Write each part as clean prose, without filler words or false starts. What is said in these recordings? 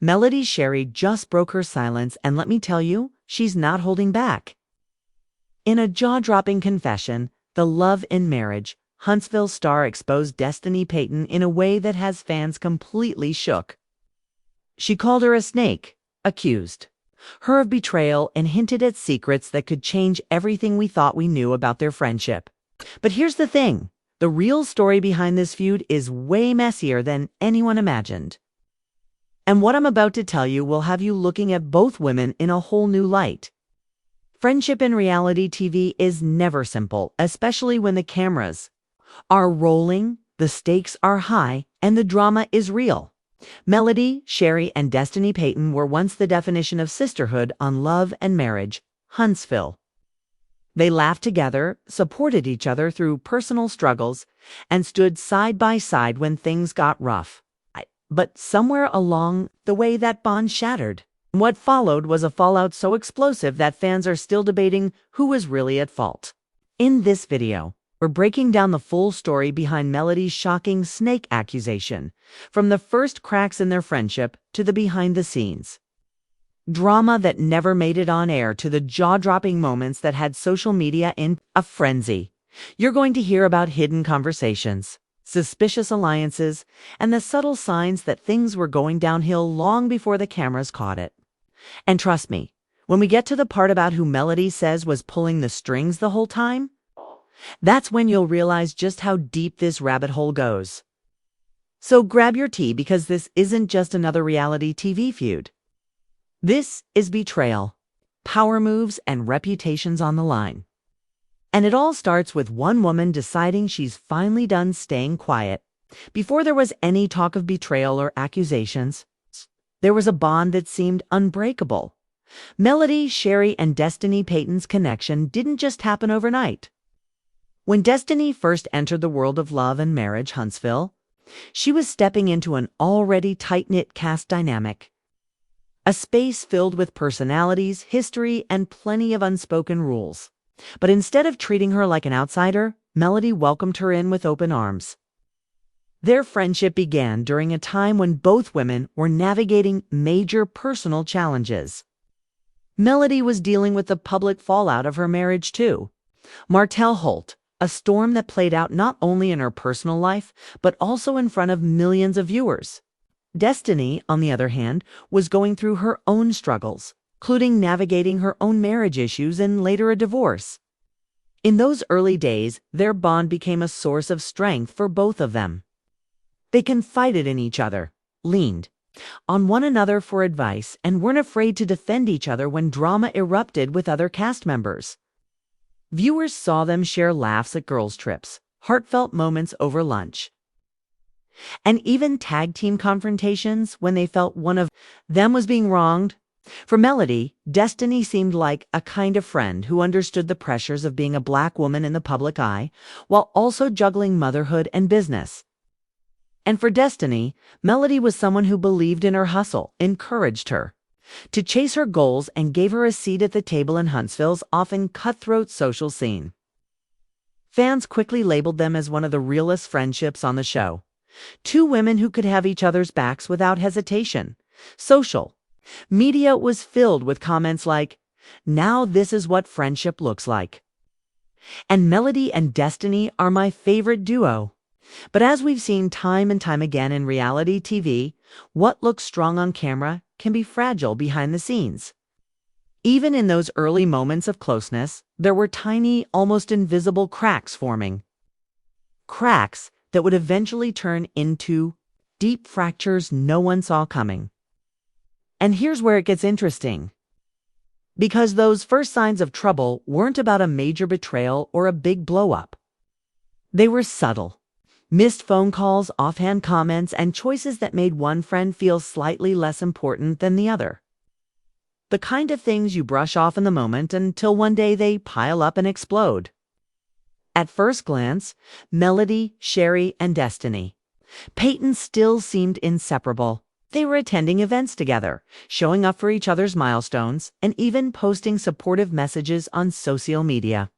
Melody Shari just broke her silence, and let me tell you, she's not holding back. In a jaw-dropping confession, the Love and Marriage Huntsville star exposed Destiny Payton in a way that has fans completely shook. She called her a snake, accused her of betrayal, and hinted at secrets that could change everything we thought we knew about their friendship. But here's the thing. The real story behind this feud is way messier than anyone imagined. And what I'm about to tell you will have you looking at both women in a whole new light. Friendship in reality TV is never simple, especially when the cameras are rolling, the stakes are high, and the drama is real. Melody, Shari, and Destiny Payton were once the definition of sisterhood on Love and Marriage Huntsville. They laughed together, supported each other through personal struggles, and stood side by side when things got rough. But somewhere along the way, that bond shattered. What followed was a fallout so explosive that fans are still debating who was really at fault. In this video, we're breaking down the full story behind Melody's shocking snake accusation, from the first cracks in their friendship to the behind-the-scenes drama that never made it on air to the jaw-dropping moments that had social media in a frenzy. You're going to hear about hidden conversations, suspicious alliances, and the subtle signs that things were going downhill long before the cameras caught it. And trust me, when we get to the part about who Melody says was pulling the strings the whole time, that's when you'll realize just how deep this rabbit hole goes. So grab your tea, because this isn't just another reality TV feud. This is betrayal, power moves, and reputations on the line. And it all starts with one woman deciding she's finally done staying quiet. Before there was any talk of betrayal or accusations, there was a bond that seemed unbreakable. Melody, Shari, and Destiny Payton's connection didn't just happen overnight. When Destiny first entered the world of Love and Marriage Huntsville, she was stepping into an already tight-knit cast dynamic. A space filled with personalities, history, and plenty of unspoken rules. But instead of treating her like an outsider, Melody welcomed her in with open arms. Their friendship began during a time when both women were navigating major personal challenges. Melody was dealing with the public fallout of her marriage too. Martell Holt, a storm that played out not only in her personal life, but also in front of millions of viewers. Destiny, on the other hand, was going through her own struggles, including navigating her own marriage issues and later a divorce. In those early days, their bond became a source of strength for both of them. They confided in each other, leaned on one another for advice, and weren't afraid to defend each other when drama erupted with other cast members. Viewers saw them share laughs at girls' trips, heartfelt moments over lunch, and even tag team confrontations when they felt one of them was being wronged. For Melody, Destiny seemed like a kind of friend who understood the pressures of being a Black woman in the public eye, while also juggling motherhood and business. And for Destiny, Melody was someone who believed in her hustle, encouraged her to chase her goals, and gave her a seat at the table in Huntsville's often cutthroat social scene. Fans quickly labeled them as one of the realest friendships on the show. Two women who could have each other's backs without hesitation. Social media was filled with comments like, "Now this is what friendship looks like," and "Melody and Destiny are my favorite duo." But as we've seen time and time again in reality TV, what looks strong on camera can be fragile behind the scenes. Even in those early moments of closeness, there were tiny, almost invisible cracks forming. Cracks that would eventually turn into deep fractures no one saw coming. And here's where it gets interesting. Because those first signs of trouble weren't about a major betrayal or a big blow-up. They were subtle. Missed phone calls, offhand comments, and choices that made one friend feel slightly less important than the other. The kind of things you brush off in the moment until one day they pile up and explode. At first glance, Melody, Shari, and Destiny Payton still seemed inseparable. They were attending events together, showing up for each other's milestones, and even posting supportive messages on social media.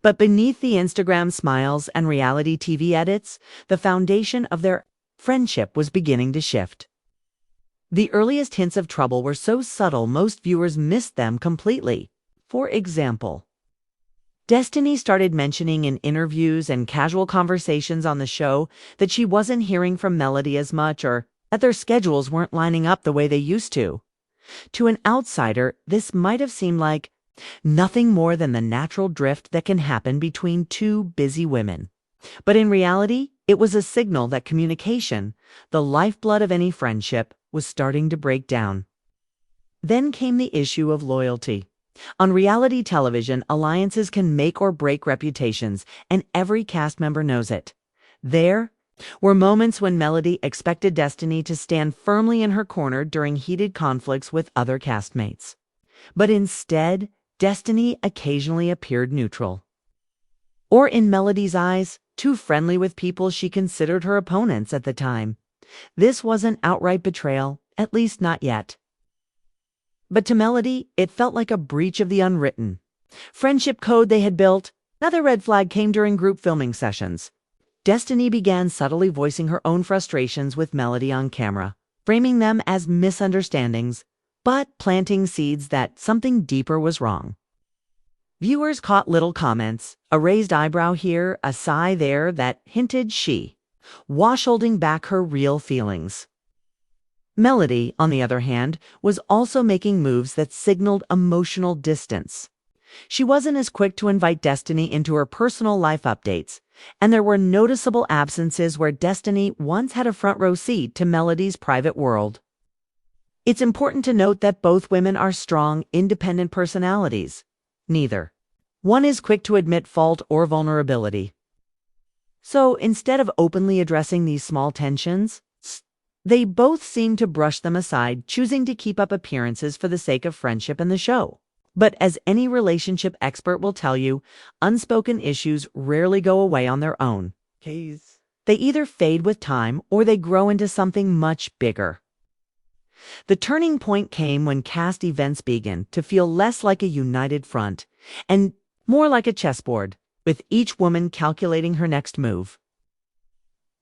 But beneath the Instagram smiles and reality TV edits, the foundation of their friendship was beginning to shift. The earliest hints of trouble were so subtle most viewers missed them completely. For example, Destiny started mentioning in interviews and casual conversations on the show that she wasn't hearing from Melody as much or that their schedules weren't lining up the way they used to. To an outsider, this might have seemed like nothing more than the natural drift that can happen between two busy women. But in reality, it was a signal that communication, the lifeblood of any friendship, was starting to break down. Then came the issue of loyalty. On reality television, alliances can make or break reputations, and every cast member knows it. There were moments when Melody expected Destiny to stand firmly in her corner during heated conflicts with other castmates. But instead, Destiny occasionally appeared neutral. Or in Melody's eyes, too friendly with people she considered her opponents at the time. This wasn't outright betrayal, at least not yet. But to Melody, it felt like a breach of the unwritten friendship code they had built. Another red flag came during group filming sessions. Destiny began subtly voicing her own frustrations with Melody on camera, framing them as misunderstandings, but planting seeds that something deeper was wrong. Viewers caught little comments, a raised eyebrow here, a sigh there that hinted she was holding back her real feelings. Melody, on the other hand, was also making moves that signaled emotional distance. She wasn't as quick to invite Destiny into her personal life updates, and there were noticeable absences where Destiny once had a front row seat to Melody's private world. It's important to note that both women are strong, independent personalities. Neither one is quick to admit fault or vulnerability. So instead of openly addressing these small tensions, they both seem to brush them aside, choosing to keep up appearances for the sake of friendship and the show. But as any relationship expert will tell you, unspoken issues rarely go away on their own. They either fade with time or they grow into something much bigger. The turning point came when cast events began to feel less like a united front and more like a chessboard, with each woman calculating her next move.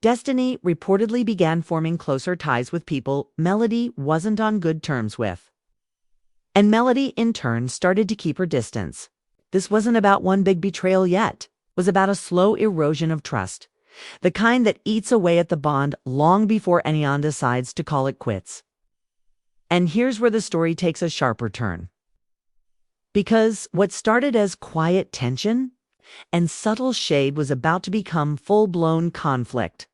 Destiny reportedly began forming closer ties with people Melody wasn't on good terms with. And Melody, in turn, started to keep her distance. This wasn't about one big betrayal yet. It was about a slow erosion of trust, the kind that eats away at the bond long before anyone decides to call it quits. And here's where the story takes a sharper turn. Because what started as quiet tension and subtle shade was about to become full-blown conflict.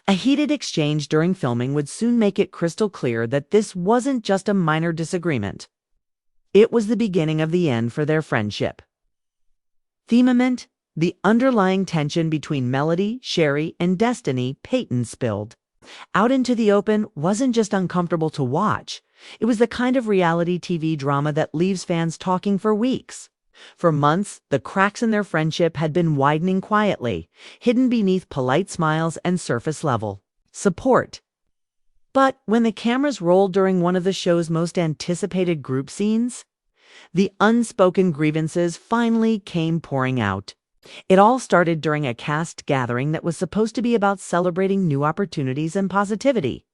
A heated exchange during filming would soon make it crystal clear that this wasn't just a minor disagreement. It was the beginning of the end for their friendship. Themament, the underlying tension between Melody, Shari, and Destiny, Payton spilled out into the open wasn't just uncomfortable to watch. It was the kind of reality TV drama that leaves fans talking for weeks. For months, the cracks in their friendship had been widening quietly, hidden beneath polite smiles and surface-level support. But when the cameras rolled during one of the show's most anticipated group scenes, the unspoken grievances finally came pouring out. It all started during a cast gathering that was supposed to be about celebrating new opportunities and positivity.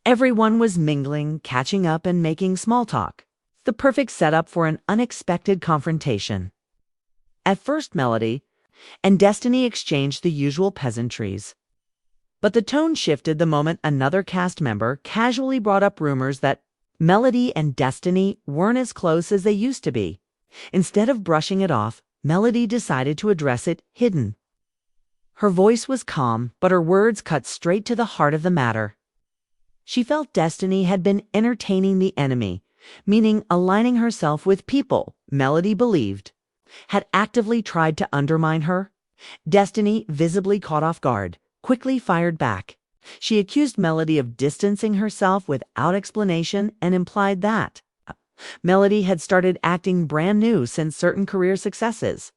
Everyone was mingling, catching up, and making small talk. The perfect setup for an unexpected confrontation. At first, Melody and Destiny exchanged the usual pleasantries. But the tone shifted the moment another cast member casually brought up rumors that Melody and Destiny weren't as close as they used to be. Instead of brushing it off, Melody decided to address it hidden. Her voice was calm, but her words cut straight to the heart of the matter. She felt Destiny had been entertaining the enemy, meaning aligning herself with people Melody believed had actively tried to undermine her. Destiny, visibly caught off guard, quickly fired back. She accused Melody of distancing herself without explanation and implied that Melody had started acting brand new since certain career successes.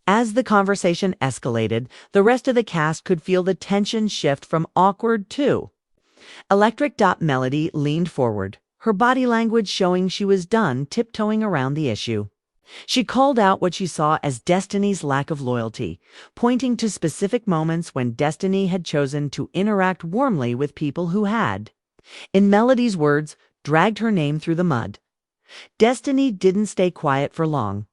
As the conversation escalated, the rest of the cast could feel the tension shift from awkward to electric. Melody leaned forward, her body language showing she was done tiptoeing around the issue. She called out what she saw as Destiny's lack of loyalty, pointing to specific moments when Destiny had chosen to interact warmly with people who had. In Melody's words, dragged her name through the mud. Destiny didn't stay quiet for long.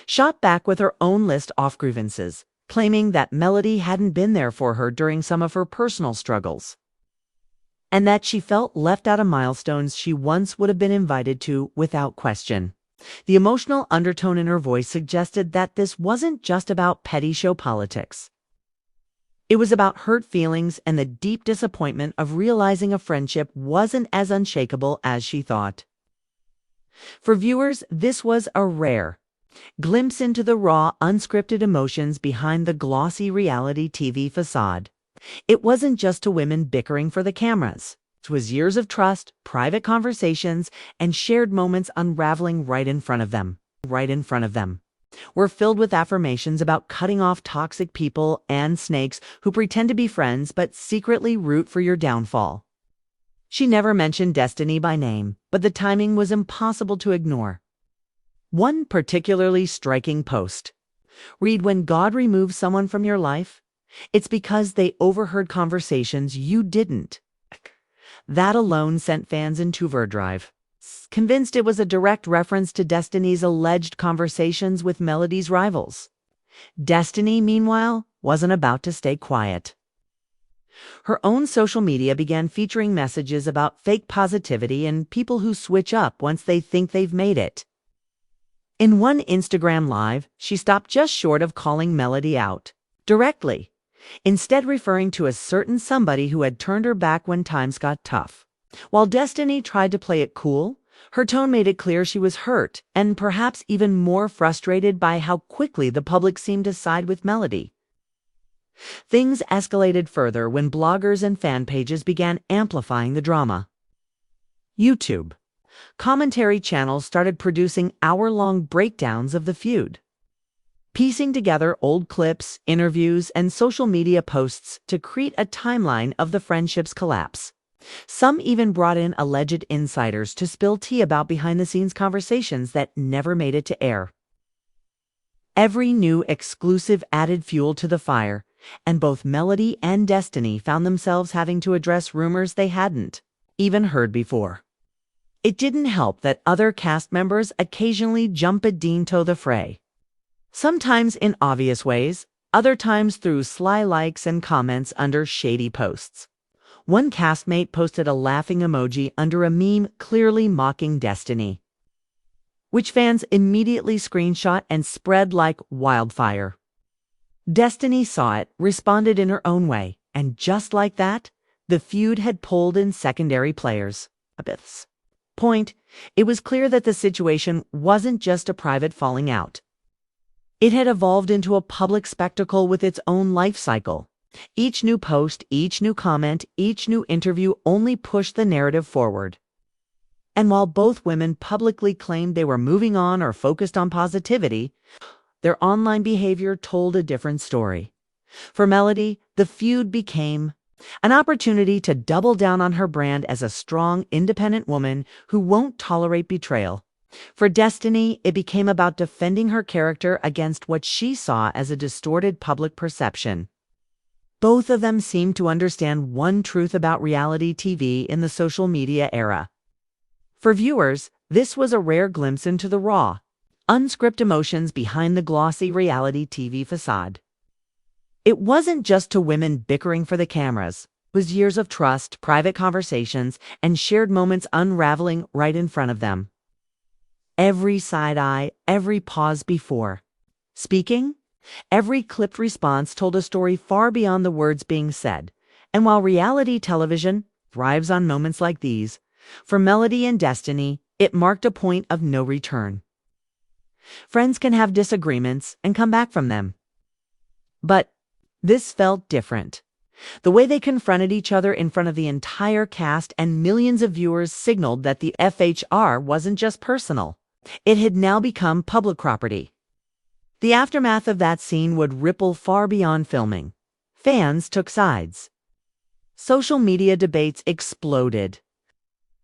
Shot back with her own list of grievances, claiming that Melody hadn't been there for her during some of her personal struggles, and that she felt left out of milestones she once would have been invited to without question. The emotional undertone in her voice suggested that this wasn't just about petty show politics. It was about hurt feelings and the deep disappointment of realizing a friendship wasn't as unshakable as she thought. For viewers, this was a rare glimpse into the raw, unscripted emotions behind the glossy reality TV facade. It wasn't just two women bickering for the cameras. It was years of trust, private conversations, and shared moments unraveling right in front of them. Were filled with affirmations about cutting off toxic people and snakes who pretend to be friends but secretly root for your downfall. She never mentioned Destiny by name, but the timing was impossible to ignore. One particularly striking post. Read, "When God removes someone from your life, it's because they overheard conversations you didn't." That alone sent fans into overdrive, convinced it was a direct reference to Destiny's alleged conversations with Melody's rivals. Destiny, meanwhile, wasn't about to stay quiet. Her own social media began featuring messages about fake positivity and people who switch up once they think they've made it. In one Instagram Live, she stopped just short of calling Melody out directly, instead referring to a certain somebody who had turned her back when times got tough. While Destiny tried to play it cool, her tone made it clear she was hurt and perhaps even more frustrated by how quickly the public seemed to side with Melody. Things escalated further when bloggers and fan pages began amplifying the drama. YouTube commentary channels started producing hour-long breakdowns of the feud, piecing together old clips, interviews, and social media posts to create a timeline of the friendship's collapse. Some even brought in alleged insiders to spill tea about behind-the-scenes conversations that never made it to air. Every new exclusive added fuel to the fire, and both Melody and Destiny found themselves having to address rumors they hadn't even heard before. It didn't help that other cast members occasionally jumped into the fray, sometimes in obvious ways, other times through sly likes and comments under shady posts. One castmate posted a laughing emoji under a meme clearly mocking Destiny, which fans immediately screenshot and spread like wildfire. Destiny saw it, responded in her own way, and just like that, the feud had pulled in secondary players. At this point, it was clear that the situation wasn't just a private falling out. It had evolved into a public spectacle with its own life cycle. Each new post, each new comment, each new interview only pushed the narrative forward. And while both women publicly claimed they were moving on or focused on positivity, their online behavior told a different story. For Melody, the feud became an opportunity to double down on her brand as a strong, independent woman who won't tolerate betrayal. For Destiny, it became about defending her character against what she saw as a distorted public perception. Both of them seemed to understand one truth about reality TV in the social media era. For viewers, this was a rare glimpse into the raw, unscripted emotions behind the glossy reality TV facade. It wasn't just two women bickering for the cameras. It was years of trust, private conversations, and shared moments unraveling right in front of them. Every side eye, every pause before speaking, every clipped response told a story far beyond the words being said. And while reality television thrives on moments like these, for Melody and Destiny, it marked a point of no return. Friends can have disagreements and come back from them. But this felt different. The way they confronted each other in front of the entire cast and millions of viewers signaled that the FHR wasn't just personal. It had now become public property. The aftermath of that scene would ripple far beyond filming. Fans took sides. Social media debates exploded.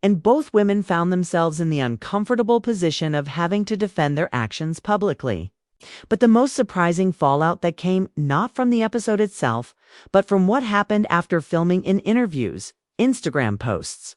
And both women found themselves in the uncomfortable position of having to defend their actions publicly. But the most surprising fallout that came not from the episode itself, but from what happened after filming in interviews, Instagram posts.